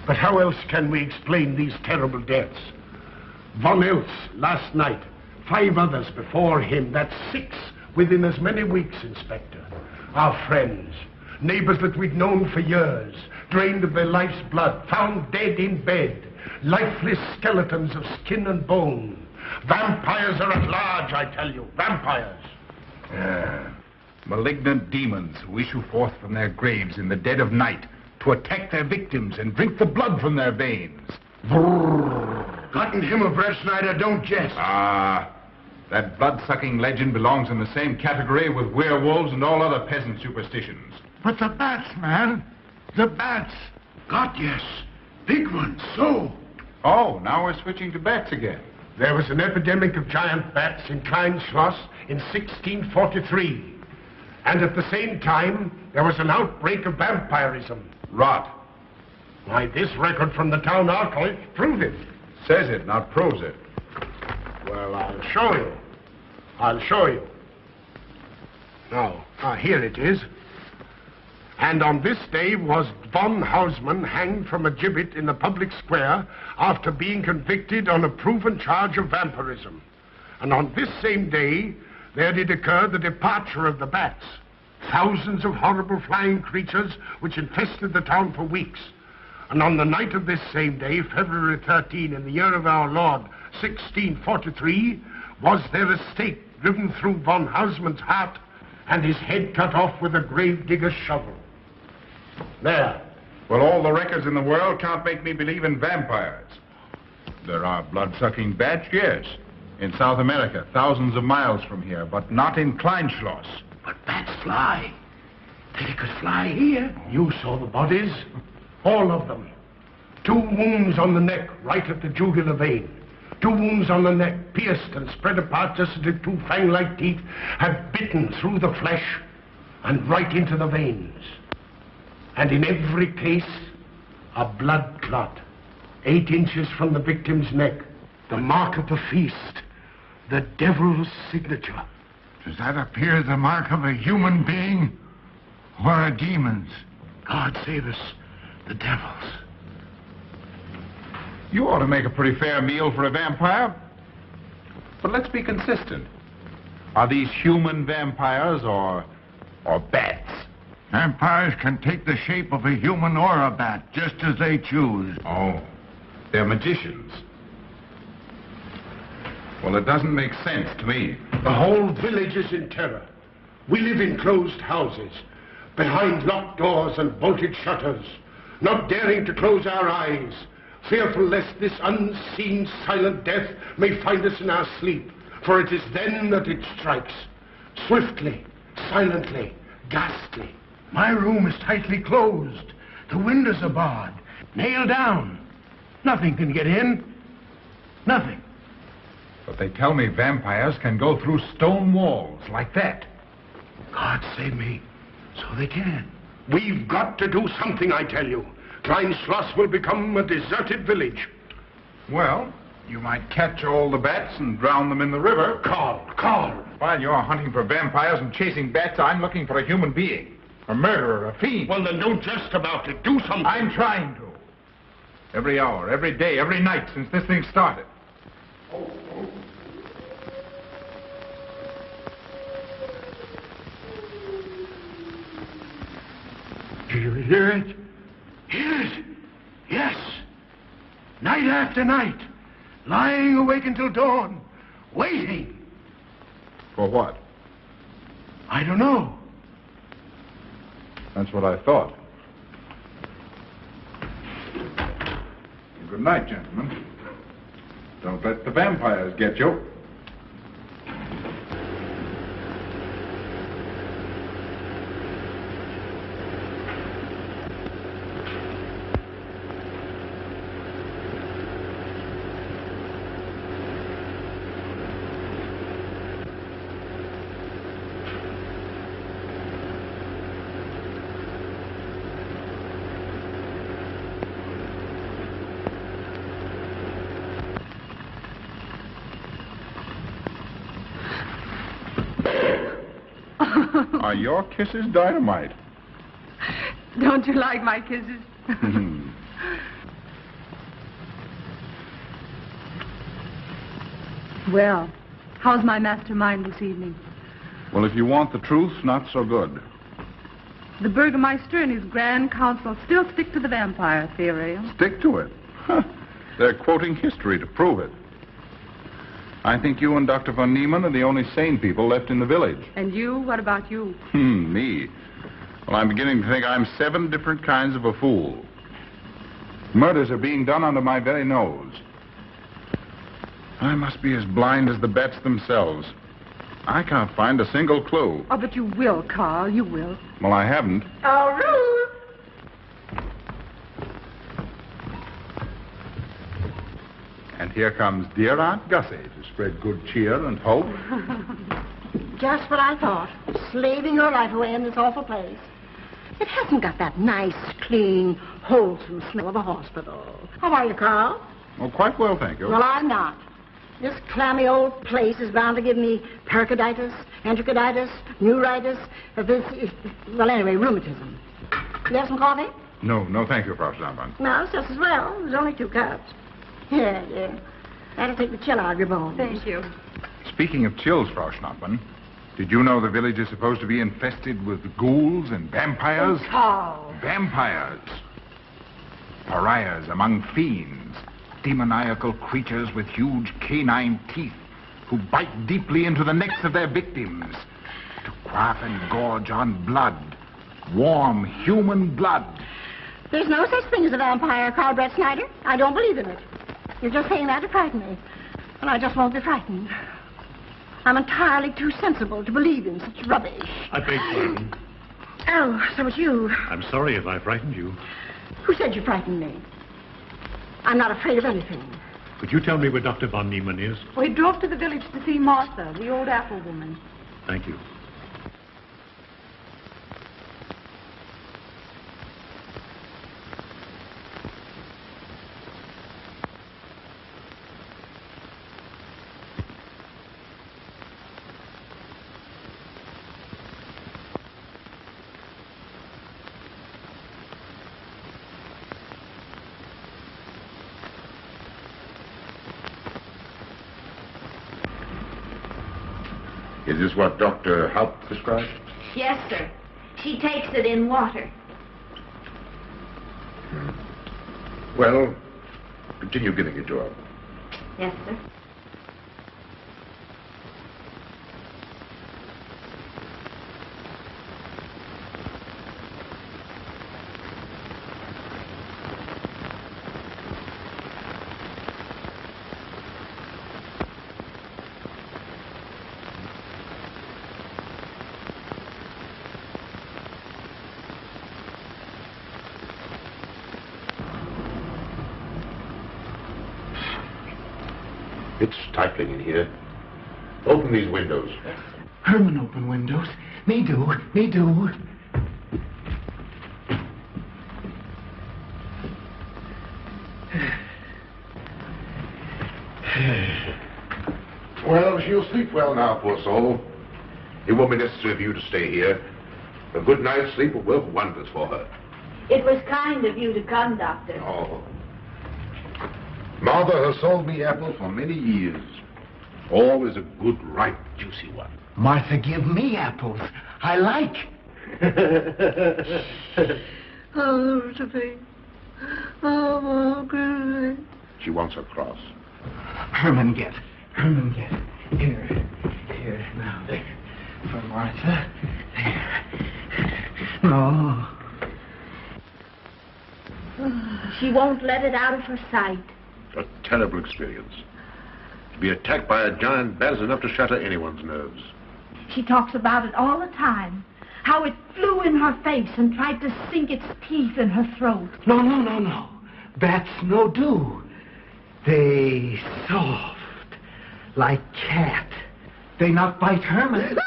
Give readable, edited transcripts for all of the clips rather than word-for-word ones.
But how else can we explain these terrible deaths? Von Eltz last night, 5 others before him, that's 6 within as many weeks, Inspector. Our friends, neighbors that we'd known for years, drained of their life's blood, found dead in bed, lifeless skeletons of skin and bone. Vampires are at large, I tell you, vampires. Malignant demons who issue forth from their graves in the dead of night to attack their victims and drink the blood from their veins. Gotten him a Schneider, don't jest. That blood-sucking legend belongs in the same category with werewolves and all other peasant superstitions. But the bats, man. The bats. God, yes. Big ones, so. Oh, now we're switching to bats again. There was an epidemic of giant bats in Klein Schloss in 1643. And at the same time, there was an outbreak of vampirism. Rot. Why, this record from the town archive proves it. Says it, not proves it. Well, I'll show you. I'll show you. Now, here it is. And on this day was von Hausmann hanged from a gibbet in the public square after being convicted on a proven charge of vampirism. And on this same day, there did occur the departure of the bats. Thousands of horrible flying creatures which infested the town for weeks. And on the night of this same day, February 13, in the year of our Lord, 1643, was there a stake driven through von Hausmann's heart and his head cut off with a grave digger's shovel. There. Well, all the records in the world can't make me believe in vampires. There are blood-sucking bats, yes. In South America, thousands of miles from here, but not in Kleinschloss. But bats fly. They could fly here. You saw the bodies. All of them. 2 wounds on the neck, right at the jugular vein. 2 wounds on the neck, pierced and spread apart just as if 2 fang-like teeth had bitten through the flesh and right into the veins. And in every case, a blood clot, 8 inches from the victim's neck. The mark of the feast, the devil's signature. Does that appear the mark of a human being or a demon's? God save us, the devil's. You ought to make a pretty fair meal for a vampire. But let's be consistent. Are these human vampires or bats? Vampires can take the shape of a human or a bat, just as they choose. Oh, they're magicians. Well, it doesn't make sense to me. The whole village is in terror. We live in closed houses, behind locked doors and bolted shutters, not daring to close our eyes, fearful lest this unseen silent death may find us in our sleep, for it is then that it strikes, swiftly, silently, ghastly. My room is tightly closed. The windows are barred, nailed down. Nothing can get in. Nothing. But they tell me vampires can go through stone walls like that. God save me. So they can. We've got to do something, I tell you. Klein Schloss will become a deserted village. Well, you might catch all the bats and drown them in the river. Carl. While you're hunting for vampires and chasing bats, I'm looking for a human being. A murderer, a fiend. Well, then don't jest about it. Do something. I'm trying to. Every hour, every day, every night since this thing started. Do you hear it? Hear it? Yes. Night after night. Lying awake until dawn. Waiting. For what? I don't know. That's what I thought. Good night, gentlemen. Don't let the vampires get you. Are your kisses dynamite? Don't you like my kisses? Well, how's my mastermind this evening? Well, if you want the truth, not so good. The Burgermeister and his Grand Council still stick to the vampire theory. Stick to it. Huh. They're quoting history to prove it. I think you and Dr. von Niemann are the only sane people left in the village. And you? What about you? Me? Well, I'm beginning to think I'm 7 different kinds of a fool. Murders are being done under my very nose. I must be as blind as the bats themselves. I can't find a single clue. Oh, but you will, Carl. You will. Well, I haven't. Oh, Ruth! And here comes dear Aunt Gussie to spread good cheer and hope. Just what I thought. Slaving your life away in this awful place. It hasn't got that nice, clean, wholesome smell of a hospital. How are you, Carl? Oh, quite well, thank you. Well, I'm not. This clammy old place is bound to give me pericarditis, enterocolitis, neuritis, well, anyway, rheumatism. You have some coffee? No, thank you, Frau Stammmann. No, it's just as well. There's only 2 cups. Yeah. That'll take the chill out of your bones. Thank you. Speaking of chills, Frau Schnappmann, did you know the village is supposed to be infested with ghouls and vampires? Oh, Carl. Vampires. Pariahs among fiends. Demoniacal creatures with huge canine teeth who bite deeply into the necks of their victims to quaff and gorge on blood. Warm human blood. There's no such thing as a vampire, Carl Brett Snyder. I don't believe in it. You're just saying that to frighten me. And I just won't be frightened. I'm entirely too sensible to believe in such rubbish. I beg pardon. Oh, so it's you. I'm sorry if I frightened you. Who said you frightened me? I'm not afraid of anything. Could you tell me where Dr. von Niemann is? Well, he drove to the village to see Martha, the old apple woman. Thank you. Is this what Dr. Haupt prescribed? Yes, sir. She takes it in water. Well, continue giving it to her. Yes, sir. It's stifling in here. Open these windows. Herman open windows. Me do. Well, she'll sleep well now, poor soul. It won't be necessary for you to stay here. A good night's sleep will work wonders for her. It was kind of you to come, Doctor. Oh. Mother has sold me apples for many years. Always a good, ripe, juicy one. Martha give me apples. I like. Oh, Sophie. Oh, good. She wants her cross. Herman get. Here, now, there. For Martha. There. No. She won't let it out of her sight. A terrible experience. To be attacked by a giant bat is enough to shatter anyone's nerves. She talks about it all the time. How it flew in her face and tried to sink its teeth in her throat. No. Bats no do. They soft. Like cat. They not bite Herman.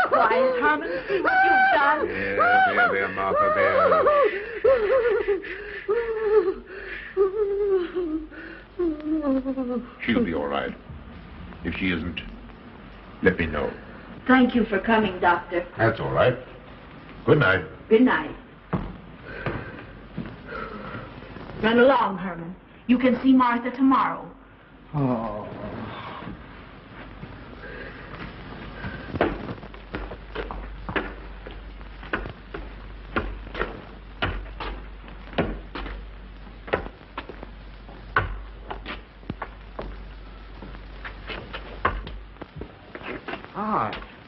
Quiet, Herman. See what you've done. There, Martha, there. She'll be all right. If she isn't, let me know. Thank you for coming, Doctor. That's all right. Good night. Good night. Run along, Herman. You can see Martha tomorrow. Oh.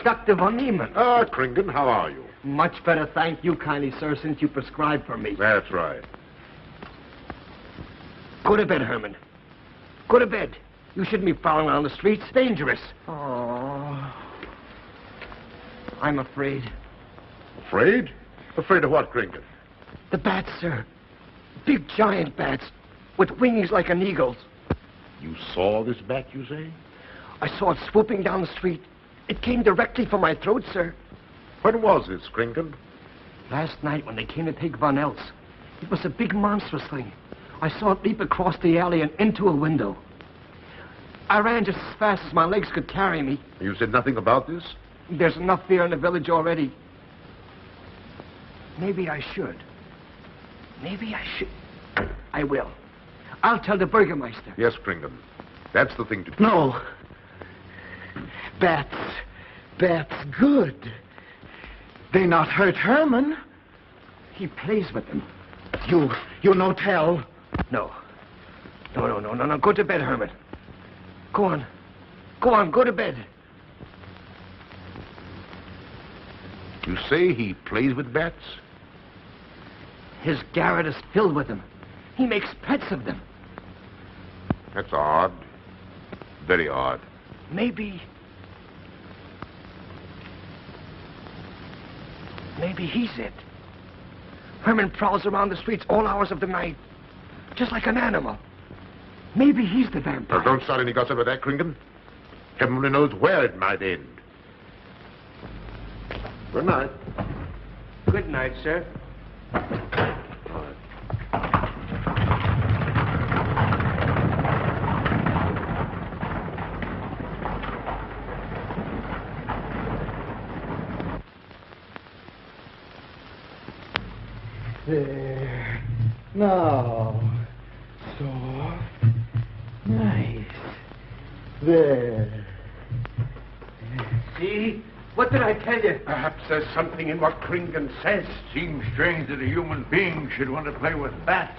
Dr. Von Niemann. Ah, Kringen, how are you? Much better, thank you kindly, sir, since you prescribed for me. That's right. Go to bed, Herman. Go to bed. You shouldn't be prowling around the streets. Dangerous. Oh. I'm afraid. Afraid? Afraid of what, Kringen? The bats, sir. Big, giant bats with wings like an eagle's. You saw this bat, you say? I saw it swooping down the street. It came directly for my throat, sir. When was this, Kringen? Last night when they came to take Von Else. It was a big, monstrous thing. I saw it leap across the alley and into a window. I ran just as fast as my legs could carry me. You said nothing about this? There's enough fear in the village already. Maybe I should. Maybe I should. I will. I'll tell the Burgermeister. Yes, Kringen. That's the thing to do. No. Bats. Bats good. They not hurt Herman. He plays with them. You no tell. No. No. Go to bed, Herman. Go on. Go to bed. You say he plays with bats? His garret is filled with them. He makes pets of them. That's odd. Very odd. Maybe he's it. Herman prowls around the streets all hours of the night, just like an animal. Maybe he's the vampire. Now, don't start any gossip of that, Kringen. Heaven only knows where it might end. Good night. Good night, sir. There. Now. Soft. Nice. There. See? What did I tell you? Perhaps there's something in what Kringen says. Seems strange that a human being should want to play with bats.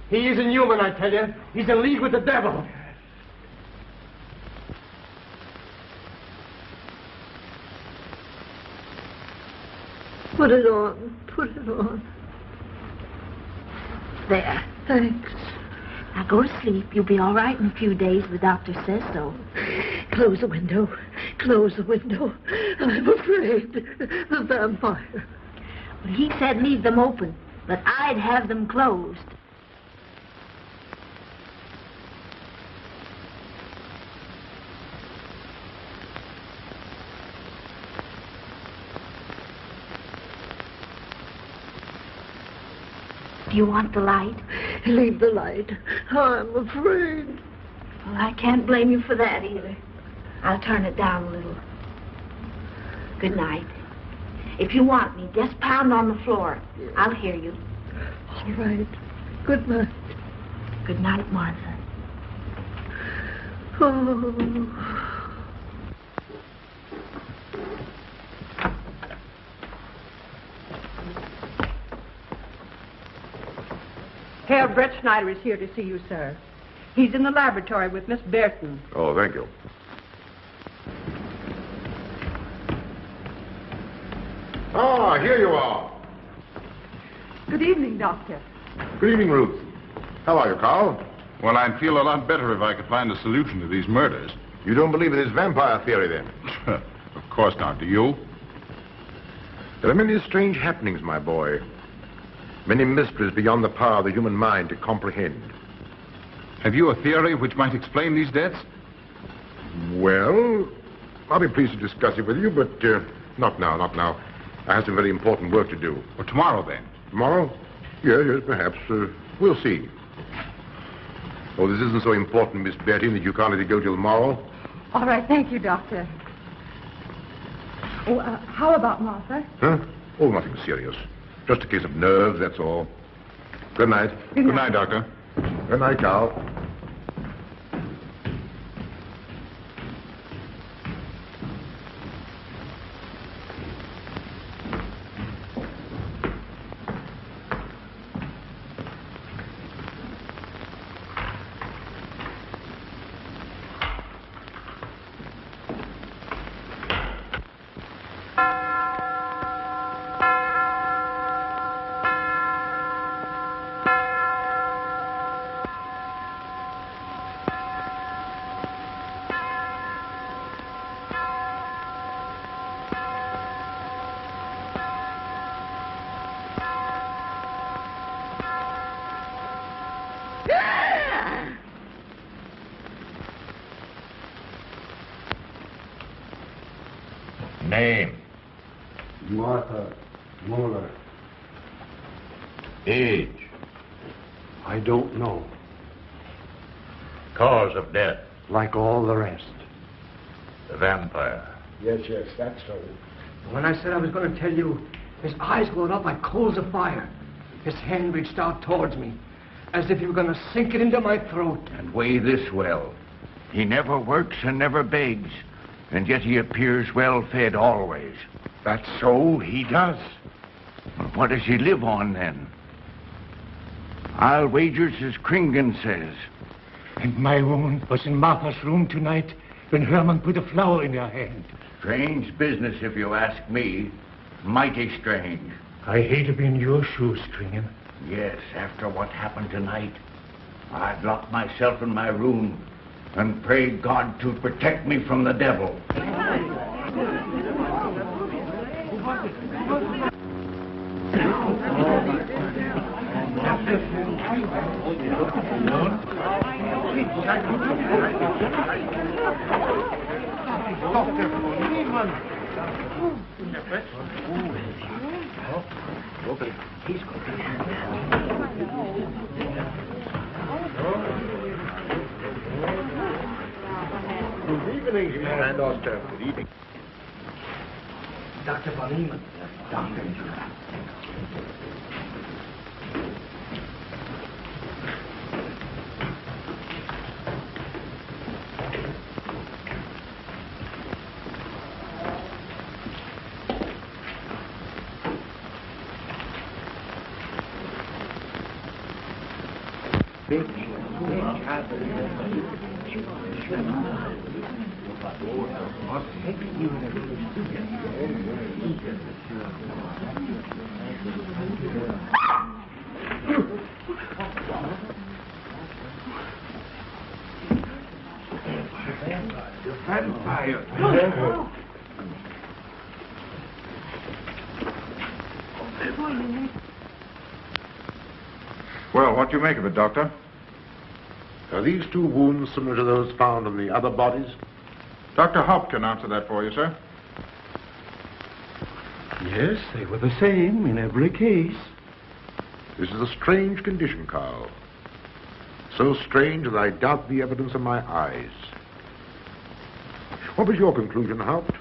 He isn't human, I tell you. He's in league with the devil. Put it on. Put it on. There. Thanks. Now go to sleep. You'll be all right in a few days. The doctor says so. Close the window. Close the window. I'm afraid. The vampire. Well, he said leave them open, but I'd have them closed. Do you want the light? Leave the light. I'm afraid. Well, I can't blame you for that either. I'll turn it down a little. Good night. If you want me, just pound on the floor. I'll hear you. All right. Good night. Good night, Martha. Oh. Herr Brett Schneider is here to see you, sir. He's in the laboratory with Miss Burton. Oh, thank you. Ah, here you are. Good evening, Doctor. Good evening, Ruth. How are you, Carl? Well, I'd feel a lot better if I could find a solution to these murders. You don't believe in this vampire theory, then? Of course not. Do you? There are many strange happenings, my boy. Many mysteries beyond the power of the human mind to comprehend. Have you a theory which might explain these deaths? Well, I'll be pleased to discuss it with you, but not now, not now. I have some very important work to do. Well, tomorrow, then. Tomorrow? Yes, perhaps. We'll see. Oh, this isn't so important, Miss Betty, that you can't let it go till tomorrow. All right, thank you, Doctor. Oh, how about Martha? Huh? Oh, nothing serious. Just a case of nerves, that's all. Good night. Good night, Doctor. Good night, Carl. Name. Martha Muller. Age. I don't know. Cause of death. Like all the rest. The vampire. Yes, that's so. When I said I was going to tell you, his eyes glowed up like coals of fire. His hand reached out towards me, as if he were going to sink it into my throat. And weigh this well. He never works and never begs, and yet he appears well-fed always. That's so, he does. Well, what does he live on, then? I'll wager as Kringen says. And my woman was in Martha's room tonight when Herman put a flower in her hand. Strange business, if you ask me. Mighty strange. I hate to be in your shoes, Kringen. Yes, after what happened tonight, I'd lock myself in my room and pray God to protect me from the devil. Good evening. Dr. von Niemann. Doctor. Well, what do you make of it, Doctor? Are these two wounds similar to those found on the other bodies? Dr. Haupt can answer that for you, sir. Yes, they were the same in every case. This is a strange condition, Carl. So strange that I doubt the evidence of my eyes. What was your conclusion, Haupt?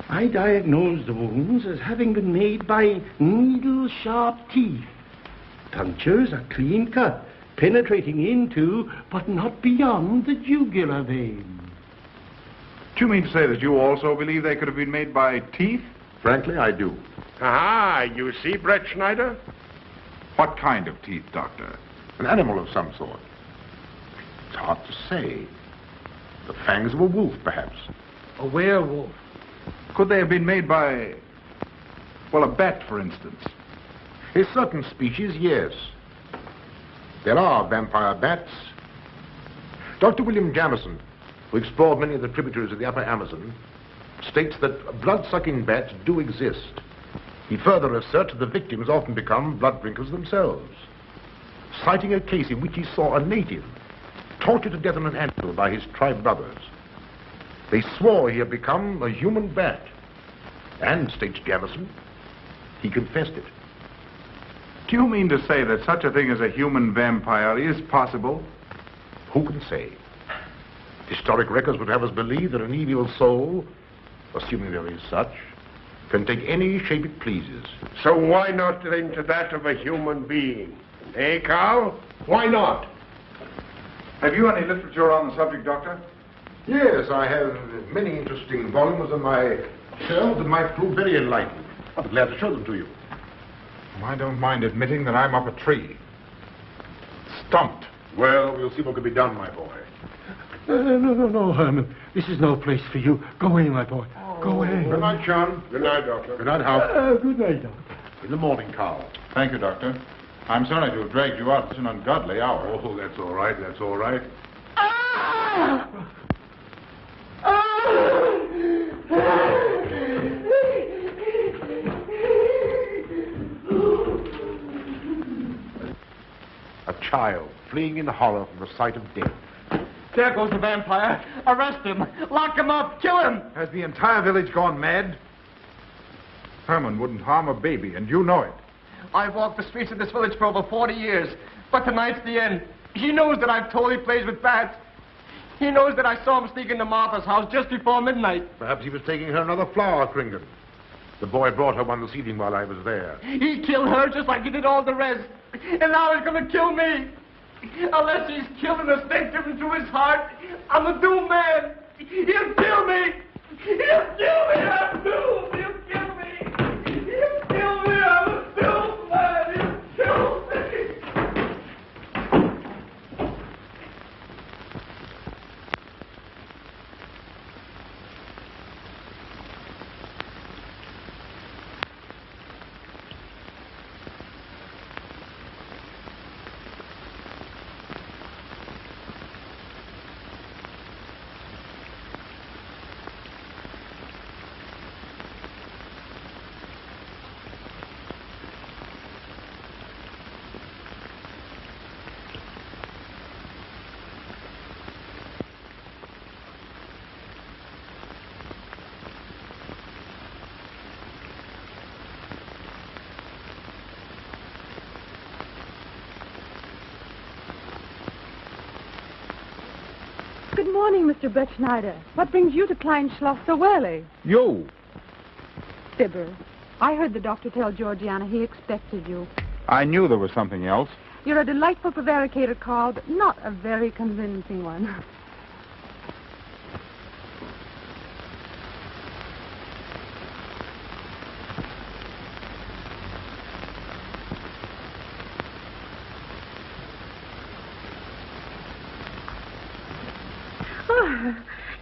I diagnosed the wounds as having been made by needle-sharp teeth. Punctures are clean cut, penetrating into, but not beyond, the jugular vein. Do you mean to say that you also believe they could have been made by teeth? Frankly, I do. Ah, you see, Brett Schneider? What kind of teeth, Doctor? An animal of some sort. It's hard to say. The fangs of a wolf, perhaps. A werewolf. Could they have been made by, well, a bat, for instance? A certain species, yes. There are vampire bats. Dr. William Jamison, who explored many of the tributaries of the upper Amazon, states that blood-sucking bats do exist. He further asserts that the victims often become blood drinkers themselves, citing a case in which he saw a native tortured to death on an anvil by his tribe brothers. They swore he had become a human bat, and, states Jamison, he confessed it. Do you mean to say that such a thing as a human vampire is possible? Who can say? Historic records would have us believe that an evil soul, assuming there is such, can take any shape it pleases. So why not into that of a human being? Eh, Carl? Why not? Have you any literature on the subject, Doctor? Yes, I have many interesting volumes on my shelves that might prove very enlightening. I'll be glad to show them to you. I don't mind admitting that I'm up a tree. Stumped. Well, we'll see what can be done, my boy. No, Herman. This is no place for you. Go away, my boy. Go away. Good night, John. Good night, Doctor. Good night, Hal. Good night, Doctor. In the morning, Carl. Thank you, Doctor. I'm sorry to have dragged you out at an ungodly hour. Oh, that's all right. That's all right. A child fleeing in horror from the sight of death. There goes the vampire. Arrest him. Lock him up. Kill him. Has the entire village gone mad? Herman wouldn't harm a baby, and you know it. I've walked the streets of this village for over 40 years, but tonight's the end. He knows that I've told he plays with bats. He knows that I saw him sneak into Martha's house just before midnight. Perhaps he was taking her another flower, Kringan. The boy brought her one this evening while I was there. He killed her just like he did all the rest. And now he's going to kill me. Unless he's killed in a stake driven through his heart, I'm a doomed man. He'll kill me. He'll kill me. I'm doomed. He'll kill me. He'll kill me. I'm a doomed man. He'll kill me. Good morning, Mr. Brettschneider. What brings you to Klein Schloss so early? You. Fibber, I heard the doctor tell Georgiana he expected you. I knew there was something else. You're a delightful prevaricator, Carl, but not a very convincing one.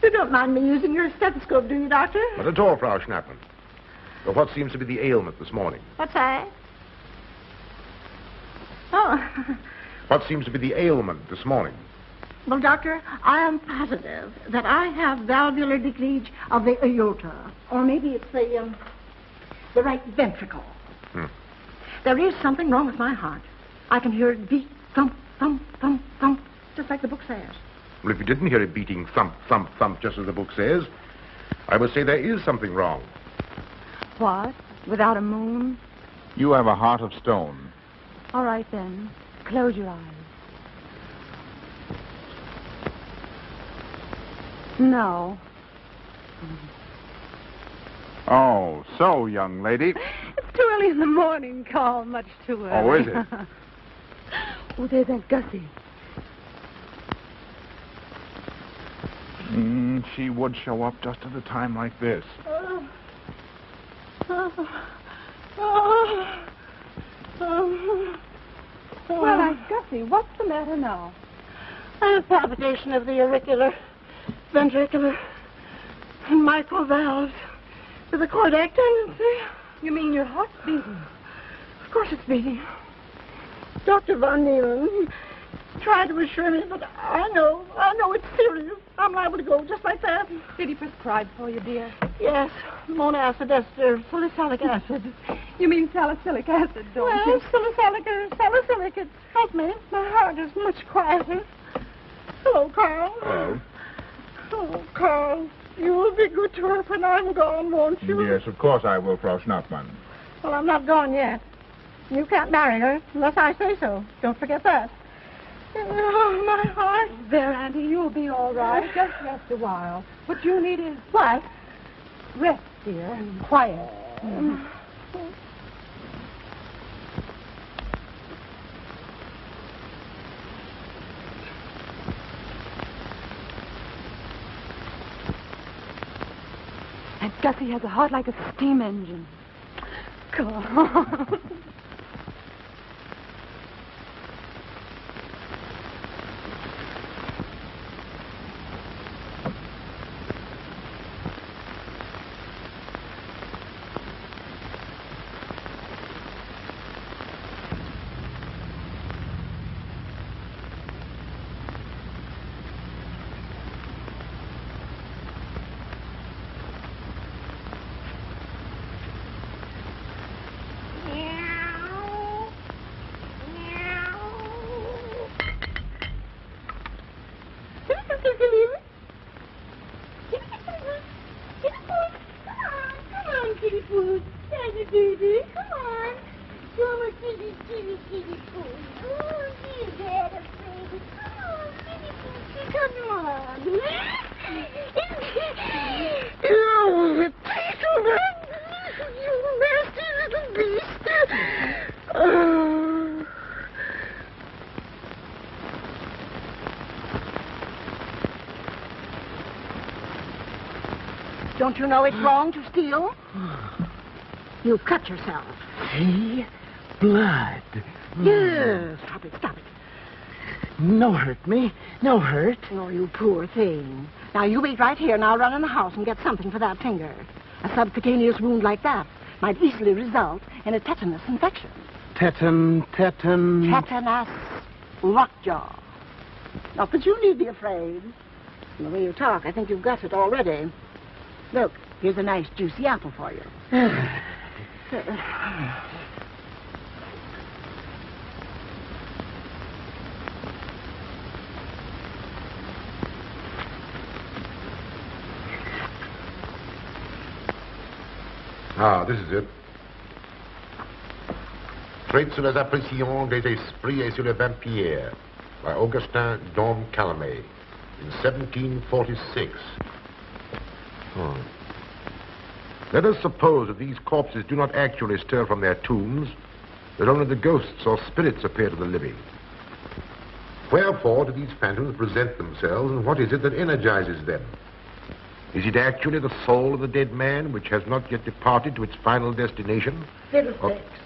You don't mind me using your stethoscope, do you, Doctor? Not at all, Frau Schnappmann. But what seems to be the ailment this morning? What's that? Oh. What seems to be the ailment this morning? Well, Doctor, I am positive that I have valvular leakage of the aorta. Or maybe it's the right ventricle. There is something wrong with my heart. I can hear it beat, thump, thump, thump, thump, just like the book says. Well, if you didn't hear it beating thump, thump, thump, just as the book says, I would say there is something wrong. What? Without a moon? You have a heart of stone. All right, then. Close your eyes. No. Oh, so, young lady. It's too early in the morning, Carl. Much too early. Oh, is it? Oh, there's Aunt Gussie. She would show up just at a time like this. Well, Aunt Gussie, what's the matter now? I have palpitation of the auricular, ventricular, and mitral valves with a cardiac tendency. You mean your heart's beating? Of course it's beating. Dr. Von Neelen tried to assure me, but I know it's serious. I'm liable to go just like that. Did he prescribe for you, dear? Yes, monacid ester, salicylic acid. You mean salicylic acid, don't Well, you? salicylic, it helped me. My heart is much quieter. Hello, Carl. Hello. Oh, Carl, you will be good to her when I'm gone, won't you? Yes, of course I will, Frau Schnappmann. Well, I'm not gone yet. You can't marry her unless I say so. Don't forget that. Oh, my heart. There, Auntie, you'll be all right. Just rest a while. What you need is What? rest, dear, and quiet. Aunt Gussie has a heart like a steam engine. Come on. Kitty. Come on. Come on, kitty, kitty, kitty. Oh, dear Dad, afraid. Come on, kitty, kitty, come on. Oh, the little man. You nasty little beast. Oh. Don't you know it's wrong to steal? You've cut yourself. See? Blood. Yes. Stop it, stop it. No hurt me. No hurt. Oh, you poor thing. Now, you wait right here, and I'll run in the house and get something for that finger. A subcutaneous wound like that might easily result in a tetanus infection. Tetanus. Tetanus lockjaw. Not that you need be afraid. From the way you talk, I think you've got it already. Look, here's a nice juicy apple for you. Ah, this is it. Traits sur les apparitions des esprits et sur les vampires by Augustin Dom Calamet in 1746. Let us suppose that these corpses do not actually stir from their tombs, that only the ghosts or spirits appear to the living. Wherefore do these phantoms present themselves, and what is it that energizes them? Is it actually the soul of the dead man which has not yet departed to its final destination? Fiddlesticks.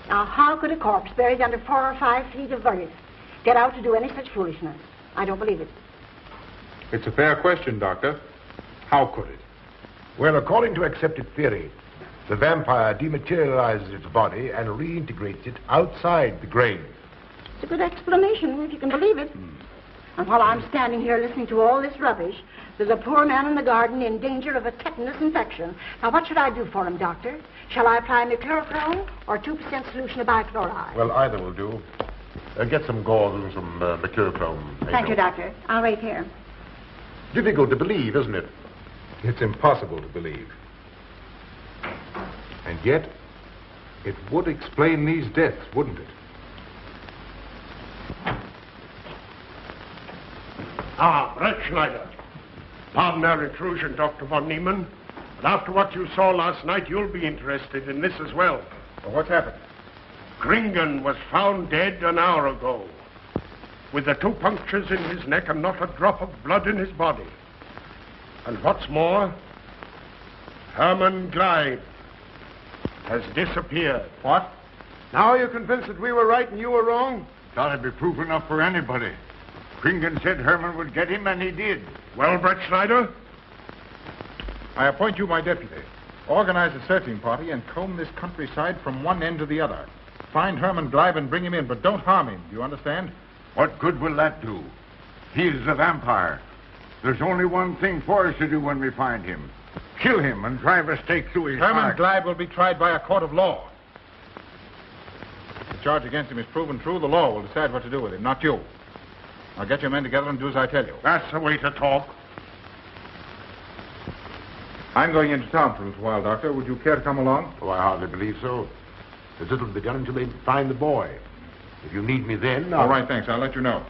Now, how could a corpse buried under 4 or 5 feet of earth get out to do any such foolishness? I don't believe it. It's a fair question, Doctor. How could it? Well, according to accepted theory, the vampire dematerializes its body and reintegrates it outside the grave. It's a good explanation, if you can believe it. And while I'm standing here listening to all this rubbish, there's a poor man in the garden in danger of a tetanus infection. Now, what should I do for him, Doctor? Shall I apply mercurochrome or 2% solution of bichloride? Well, either will do. Get some gauze and some mercurochrome. Thank you, Doctor. I'll wait here. Difficult to believe, isn't it? It's impossible to believe. And yet, it would explain these deaths, wouldn't it? Ah, Brett Schneider. Pardon our intrusion, Dr. von Niemann. But after what you saw last night, you'll be interested in this as well. Well, what's happened? Greene was found dead an hour ago, with the 2 punctures in his neck and not a drop of blood in his body. And what's more, Herman Gleib has disappeared. What? Now you're convinced that we were right and you were wrong? That'd be proof enough for anybody. Greene said Herman would get him, and he did. Well, Brett Schneider? I appoint you my deputy. Organize a searching party and comb this countryside from one end to the other. Find Herman Gleib and bring him in, but don't harm him. Do you understand? What good will that do? He's a vampire. There's only one thing for us to do when we find him. Kill him and drive a stake through his Herman heart. Gleib will be tried by a court of law. If the charge against him is proven true, the law will decide what to do with him, not you. Now get your men together and do as I tell you. That's the way to talk. I'm going into town for a little while, Doctor. Would you care to come along? Oh, I hardly believe so. There's little to be done until they find the boy. If you need me then... All right, thanks. I'll let you know.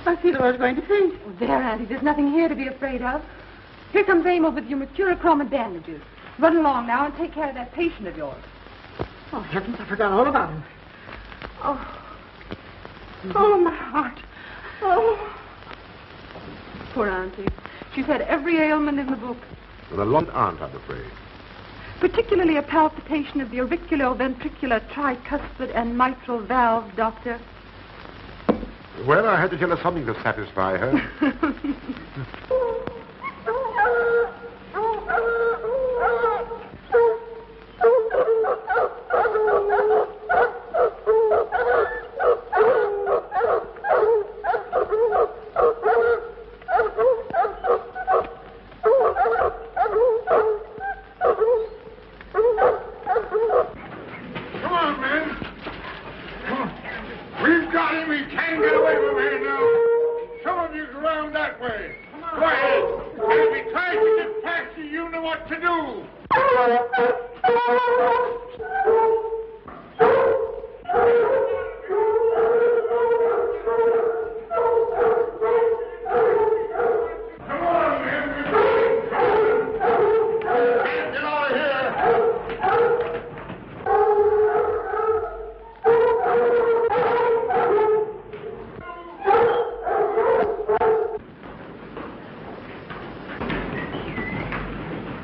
I feel I was going to faint. Oh, there, Auntie. There's nothing here to be afraid of. Here comes Amo with your mercurochrome and bandages. Run along now and take care of that patient of yours. Oh, heavens, I forgot all about him. Oh. Oh, my heart. Oh. Poor Auntie. She's had every ailment in the book. Well, a lot aren't, I'm afraid. Particularly a palpitation of the auriculoventricular tricuspid and mitral valve, Doctor. Well, I had to tell her something to satisfy her. Come on, men. Come on. We've got him. He can't get away from here now. to do. Come on, men. Get out of here.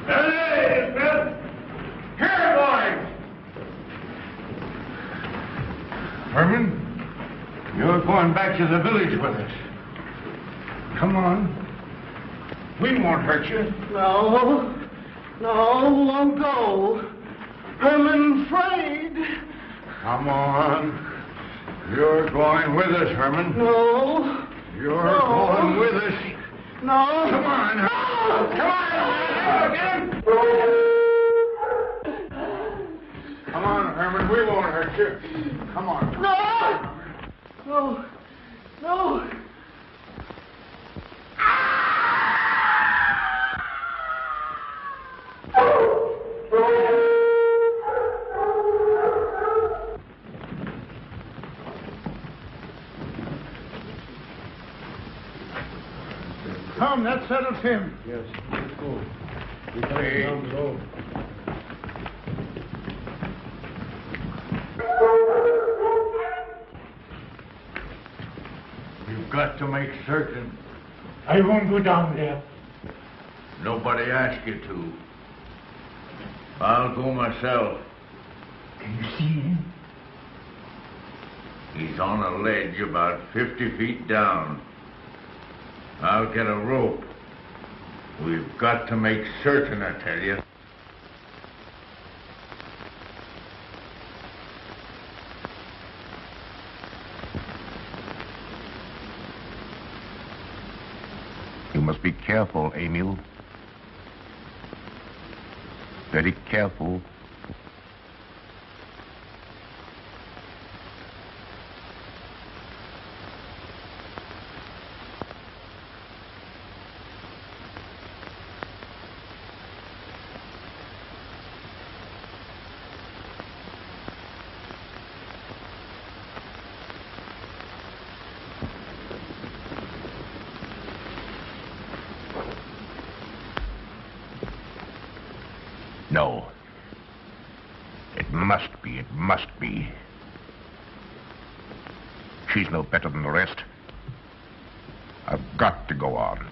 Hey, Bill. Here, boys. Herman, you're going back to the village with us. Come on. We won't hurt you. No, won't go. I'm afraid. Come on. You're going with us, Herman. No. You're going with us. No. Come on, Herman. Come on, again. Come on, Herman. We won't hurt you. Come on. No. Come, that settles him. Yes, let's go. We got Hey. down below. You've got to make certain. I won't go down there. Nobody asked you to. I'll go myself. Can you see him? He's on a ledge about 50 feet down. I'll get a rope. We've got to make certain, I tell you. You must be careful, Emil. Very careful. No. It must be. She's no better than the rest. I've got to go on.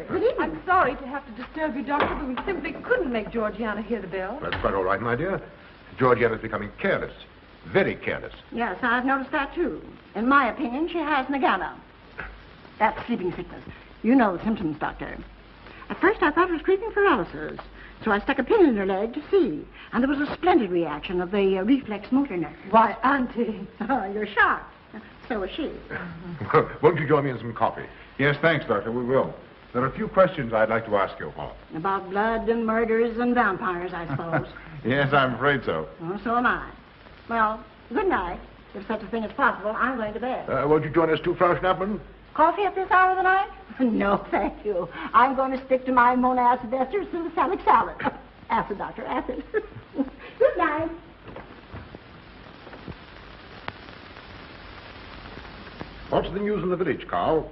Frazer. Good evening. I'm sorry to have to disturb you, Doctor, but we simply couldn't make Georgiana hear the bell. That's quite all right, my dear. Georgiana's becoming careless. Very careless. Yes, I've noticed that, too. In my opinion, she has nagana. That's sleeping sickness. You know the symptoms, Doctor. At first, I thought it was creeping paralysis, so I stuck a pin in her leg to see. And there was a splendid reaction of the reflex motor nerve. Why, Auntie. Oh, you're shocked. So was she. Won't you join me in some coffee? Yes, thanks, Doctor. We will. There are a few questions I'd like to ask you. About blood and murders and vampires, I suppose. Yes, I'm afraid so. Oh, so am I. Well, good night. If such a thing is possible, I'm going to bed. Won't you join us too, Frau Schnappmann? Coffee at this hour of the night? No, thank you. I'm going to stick to my acid esters and the salic salad. Acid, Doctor, acid. Good night. What's the news in the village, Carl?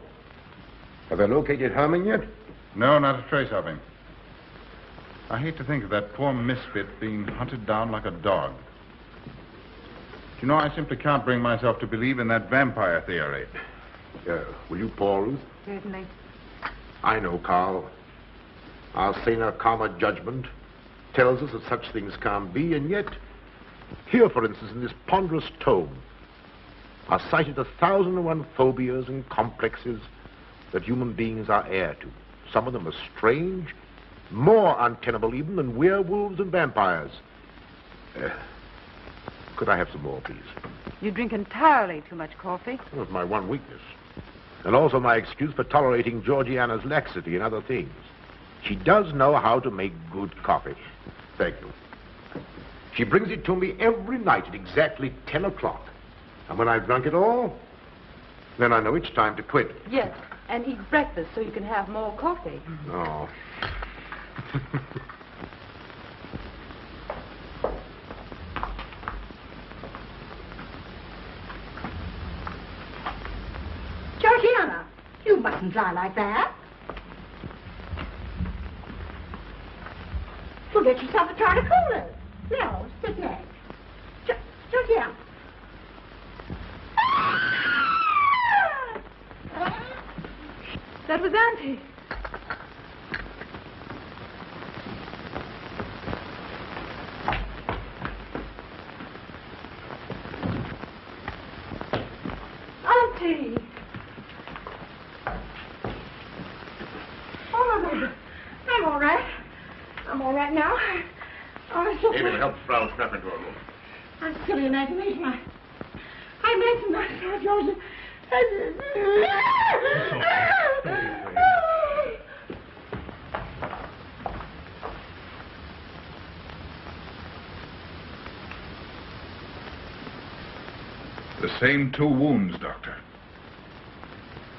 Have they located Herman yet? No, not a trace of him. I hate to think of that poor misfit being hunted down like a dog. You know, I simply can't bring myself to believe in that vampire theory. Will you pour, Ruth? Certainly. I know, Carl. Our saner, calmer judgment tells us that such things can't be, and yet, here, for instance, in this ponderous tome, are cited 1,001 phobias and complexes that human beings are heir to. Some of them are strange, more untenable even than werewolves and vampires. Could I have some more, please? You drink entirely too much coffee. Well, it's my one weakness. And also my excuse for tolerating Georgiana's laxity and other things. She does know how to make good coffee. Thank you. She brings it to me every night at exactly 10 o'clock. And when I've drunk it all, then I know it's time to quit. Yes, and eat breakfast so you can have more coffee. Oh. Georgiana, you mustn't lie like that. You'll get yourself a jar to cool it. No, sit next. Georgiana. That was Auntie. Auntie! Oh, my baby. I'm all right. I'm all right now. Oh, so Amy, help Frau Schnappmann to her room. I'm silly imagination. I mentioned that, George. The same 2 wounds, Doctor.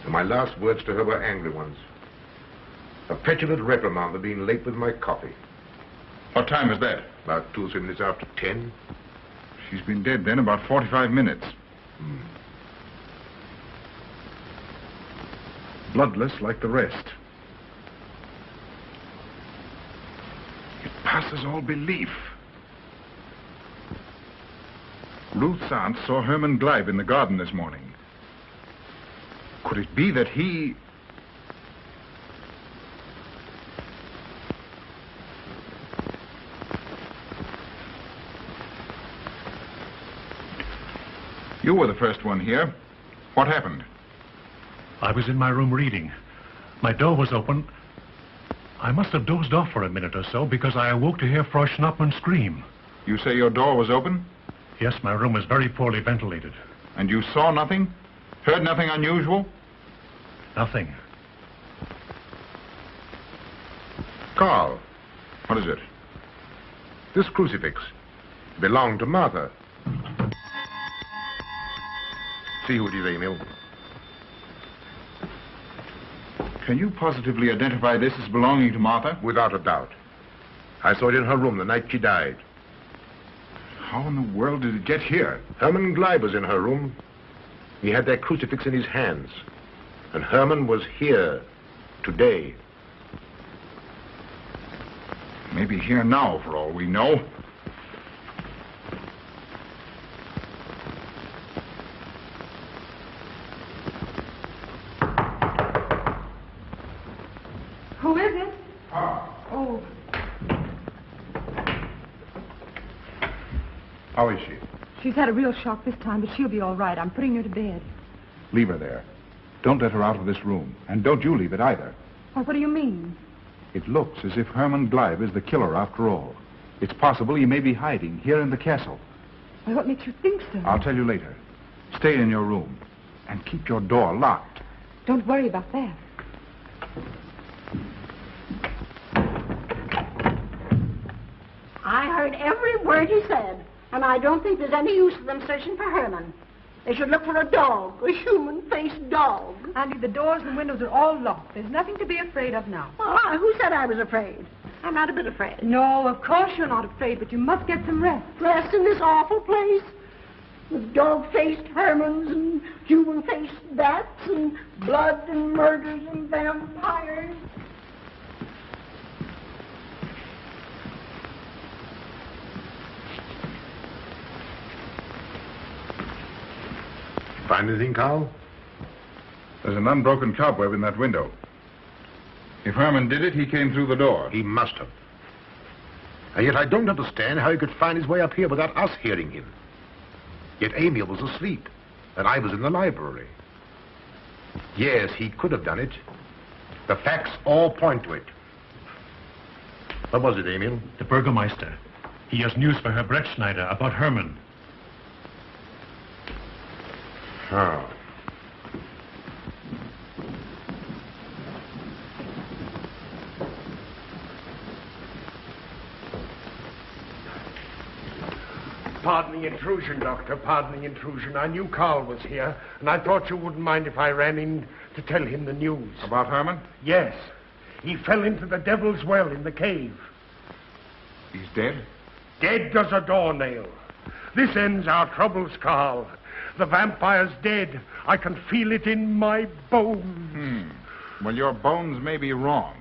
And my last words to her were angry ones. A petulant reprimand for being late with my coffee. What time is that? About 2 or 3 minutes after 10. She's been dead then about 45 minutes. Bloodless like the rest. It passes all belief. Ruth's aunt saw Herman Gleib in the garden this morning. Could it be that he... You were the first one here. What happened? I was in my room reading. My door was open. I must have dozed off for a minute or so because I awoke to hear Frau Schnappmann scream. You say your door was open? Yes, my room is very poorly ventilated. And you saw nothing? Heard nothing unusual? Nothing. Carl. What is it? This crucifix belonged to Martha. See who it is, Emil. Can you positively identify this as belonging to Martha? Without a doubt. I saw it in her room the night she died. How in the world did it get here? Herman Gleib was in her room. He had that crucifix in his hands. And Herman was here today. Maybe here now, for all we know. Who is it? Oh. Oh, How is she? she's had a real shock this time, but she'll be all right. I'm putting her to bed. Leave her there. Don't let her out of this room. And don't you leave it either. Well, what do you mean? It looks as if Herman Gleib is the killer after all. It's possible he may be hiding here in the castle. Well, what makes you think so? I'll tell you later. Stay in your room and keep your door locked. Don't worry about that. I heard every word he said, and I don't think there's any use of them searching for Herman. They should look for a dog, a human-faced dog. Andy, the doors and windows are all locked. There's nothing to be afraid of now. Well, who said I was afraid? I'm not a bit afraid. No, of course you're not afraid, but you must get some rest. Rest in this awful place? With dog-faced Hermans and human-faced bats and blood and murders and vampires. Find anything, Carl? There's an unbroken cobweb in that window. If Herman did it, he came through the door. He must have. And yet I don't understand how he could find his way up here without us hearing him. Yet Amy was asleep, and I was in the library. Yes, he could have done it. The facts all point to it. What was it, Emil? The Burgermeister. He has news for Herr Brettschneider about Herman. Oh. Pardon the intrusion, Doctor. Pardon the intrusion. I knew Carl was here, and I thought you wouldn't mind if I ran in to tell him the news. About Herman? Yes. He fell into the Devil's Well in the cave. He's dead? Dead as a doornail. This ends our troubles, Carl. The vampire's dead. I can feel it in my bones. Well, your bones may be wrong.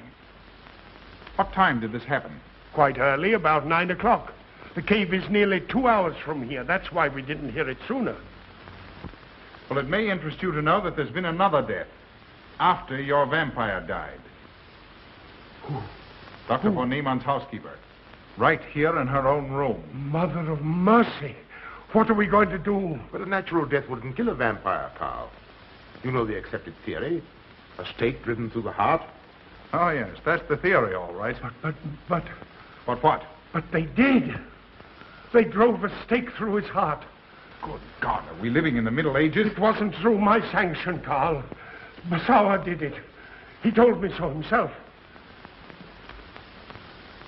What time did this happen? Quite early, about 9 o'clock. The cave is nearly 2 hours from here. That's why we didn't hear it sooner. Well, it may interest you to know that there's been another death after your vampire died. Who? Dr. von Niemann's housekeeper. Right here in her own room. Mother of mercy. What are we going to do? But a natural death wouldn't kill a vampire, Carl. You know the accepted theory. A stake driven through the heart. Oh, yes, that's the theory, all right. But... But what? But they did. They drove a stake through his heart. Good God, are we living in the Middle Ages? It wasn't through my sanction, Carl. Basawa did it. He told me so himself.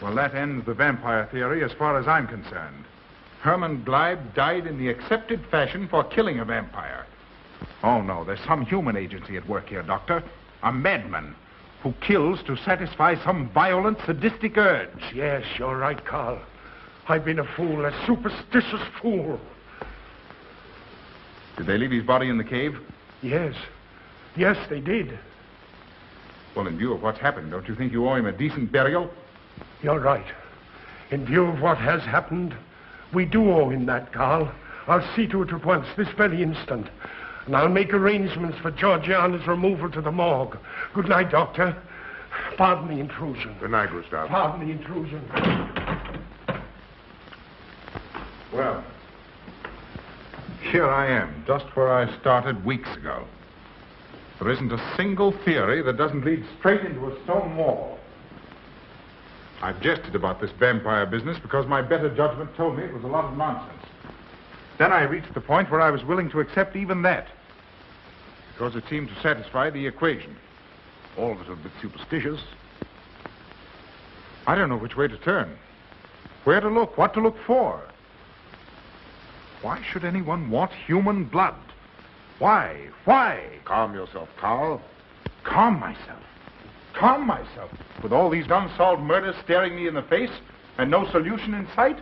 Well, that ends the vampire theory as far as I'm concerned. Herman Gleib died in the accepted fashion for killing a vampire. Oh, no, there's some human agency at work here, Doctor. A madman who kills to satisfy some violent, sadistic urge. Yes, you're right, Carl. I've been a fool, a superstitious fool. Did they leave his body in the cave? Yes. Yes, they did. Well, in view of what's happened, don't you think you owe him a decent burial? You're right. In view of what has happened, we do owe him that, Carl. I'll see to it at once, this very instant. And I'll make arrangements for Georgiana's removal to the morgue. Good night, Doctor. Pardon the intrusion. Good night, Gustav. Pardon the intrusion. Well, here I am, just where I started weeks ago. There isn't a single theory that doesn't lead straight into a stone wall. I've jested about this vampire business because my better judgment told me it was a lot of nonsense. Then I reached the point where I was willing to accept even that, because it seemed to satisfy the equation. All of it a bit superstitious. I don't know which way to turn, where to look, what to look for. Why should anyone want human blood? Why? Why? Calm yourself, Carl. Calm myself. Calm myself. With all these unsolved murders staring me in the face and no solution in sight?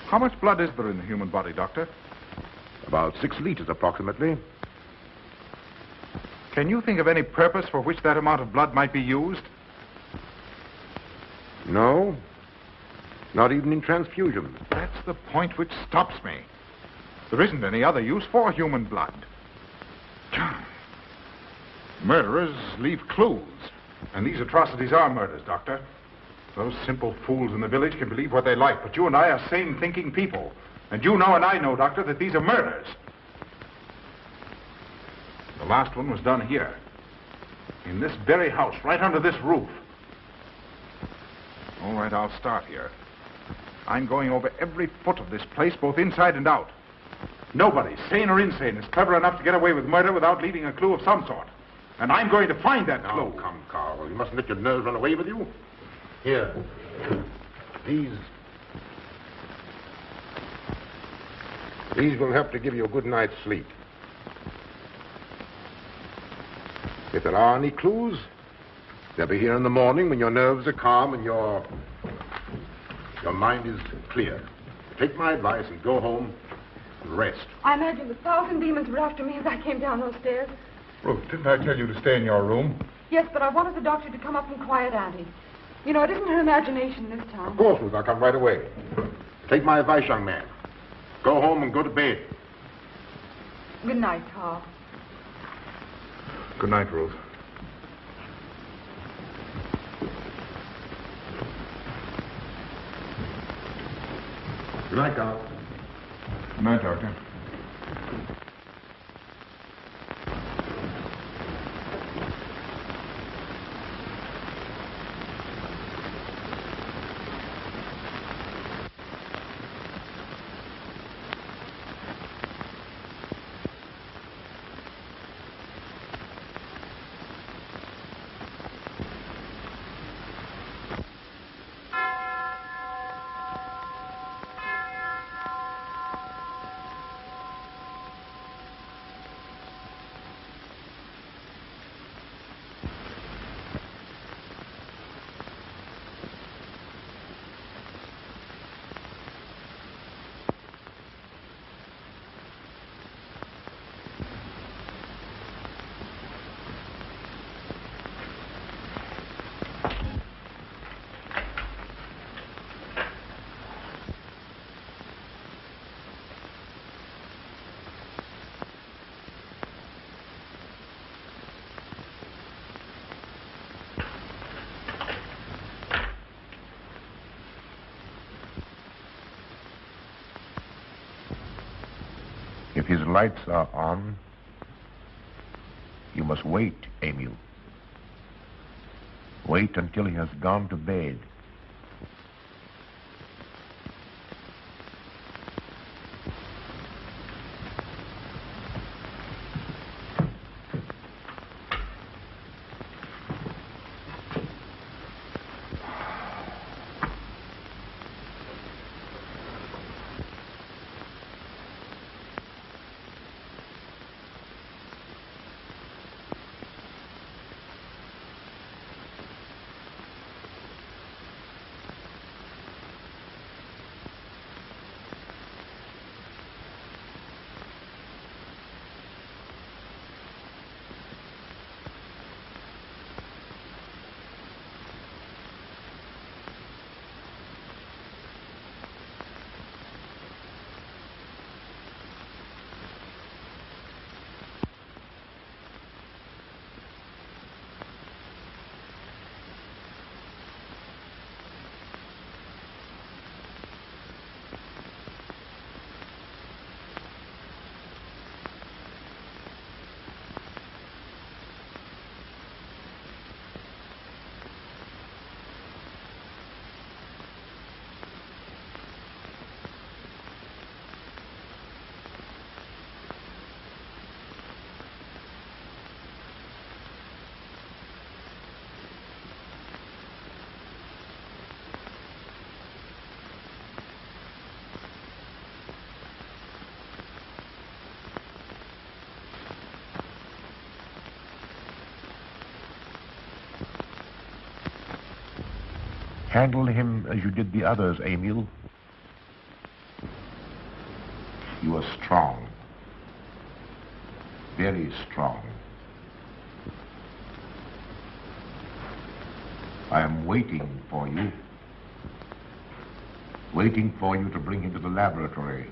How much blood is there in the human body, Doctor? About 6 liters, approximately. Can you think of any purpose for which that amount of blood might be used? No. Not even in transfusion. That's the point which stops me. There isn't any other use for human blood. Murderers leave clues. And these atrocities are murders, Doctor. Those simple fools in the village can believe what they like, but you and I are sane-thinking people. And you know and I know, Doctor, that these are murders. The last one was done here. In this very house, right under this roof. All right, I'll start here. I'm going over every foot of this place, both inside and out. Nobody, sane or insane, is clever enough to get away with murder without leaving a clue of some sort. And I'm going to find that clue. Oh, come, Carl. You mustn't let your nerves run away with you. Here. These will help to give you a good night's sleep. If there are any clues, they'll be here in the morning when your nerves are calm and your mind is clear. Take my advice and go home and rest. I imagine 1,000 demons were after me as I came down those stairs. Ruth, didn't I tell you to stay in your room? Yes, but I wanted the doctor to come up and quiet Auntie. You know, it isn't her imagination this time. Of course, Ruth, I'll come right away. Take my advice, young man. Go home and go to bed. Good night, Carl. Good night, Ruth. Good night, Carl. Good night, Doctor. If his lights are on, you must wait, Emil. Wait until he has gone to bed. Handle him as you did the others, Emil. You are strong. Very strong. I am waiting for you. Waiting for you to bring him to the laboratory.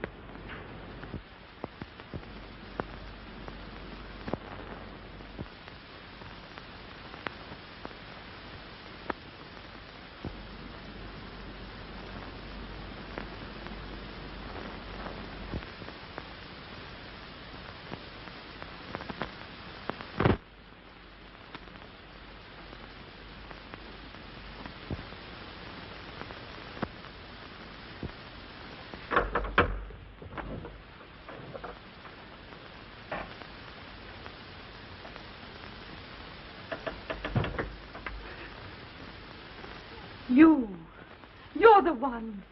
You're the one.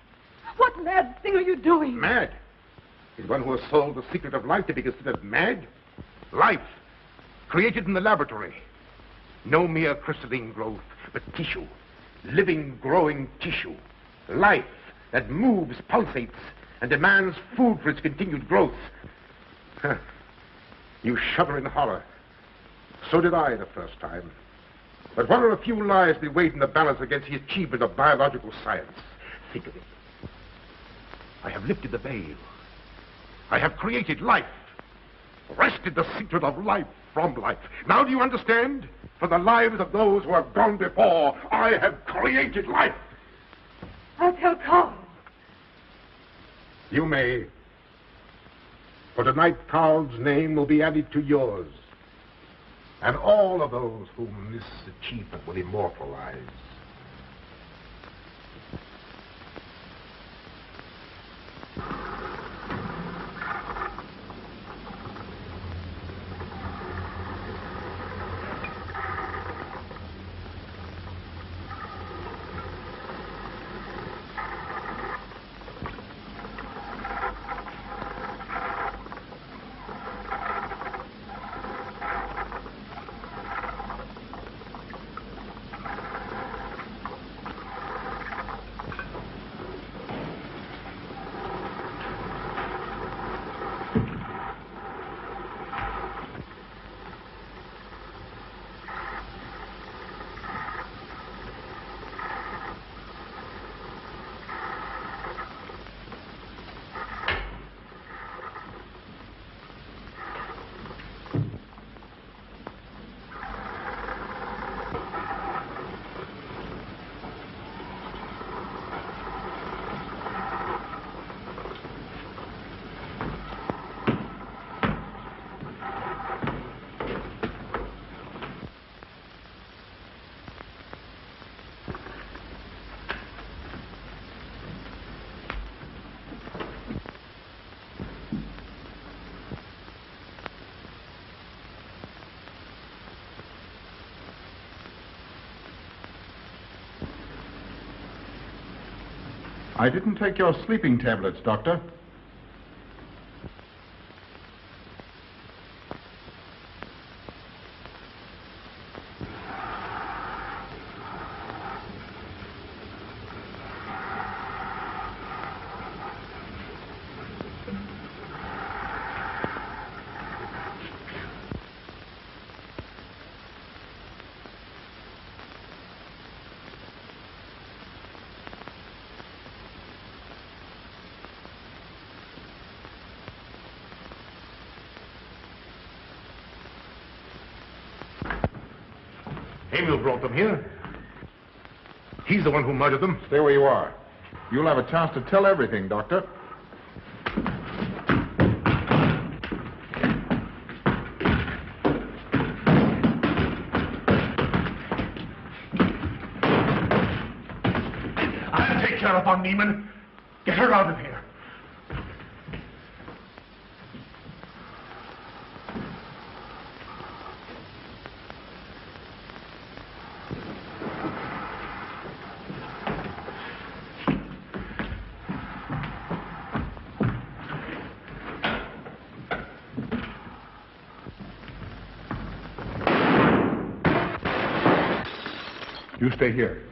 What mad thing are you doing? Mad? Is one who has solved the secret of life to be considered mad? Life, created in the laboratory. No mere crystalline growth, but tissue. Living, growing tissue. Life that moves, pulsates, and demands food for its continued growth. Huh. You shudder in horror. So did I the first time. But what are a few lies that weighed in the balance against the achievement of biological science? Think of it. I have lifted the veil. I have created life. Wrested the secret of life from life. Now do you understand? For the lives of those who have gone before, I have created life. I'll tell Carl. You may. For tonight, Carl's name will be added to yours. And all of those whom this achievement will immortalize. I didn't take your sleeping tablets, Doctor. Emil brought them here. He's the one who murdered them. Stay where you are. You'll have a chance to tell everything, Doctor. I'll take care of von Niemann. Get her out of here. You stay here.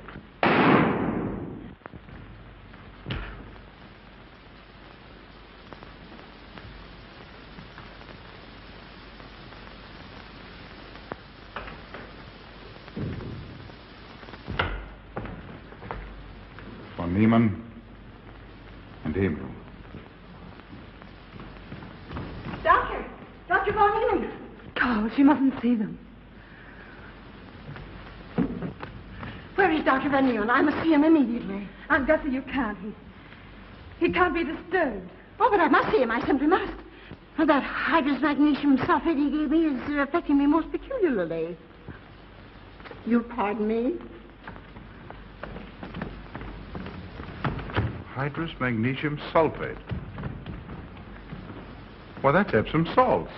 Von Niemann and Emil. Dr. Von Niemann. Carl, she mustn't see them. Where is Dr. Van Nieuwen? I must see him immediately. Aunt Gussie, you can't. He can't be disturbed. Oh, but I must see him. I simply must. That hydrous magnesium sulfate he gave me is affecting me most peculiarly. You'll pardon me? Hydrous magnesium sulfate. Well, that's Epsom salts.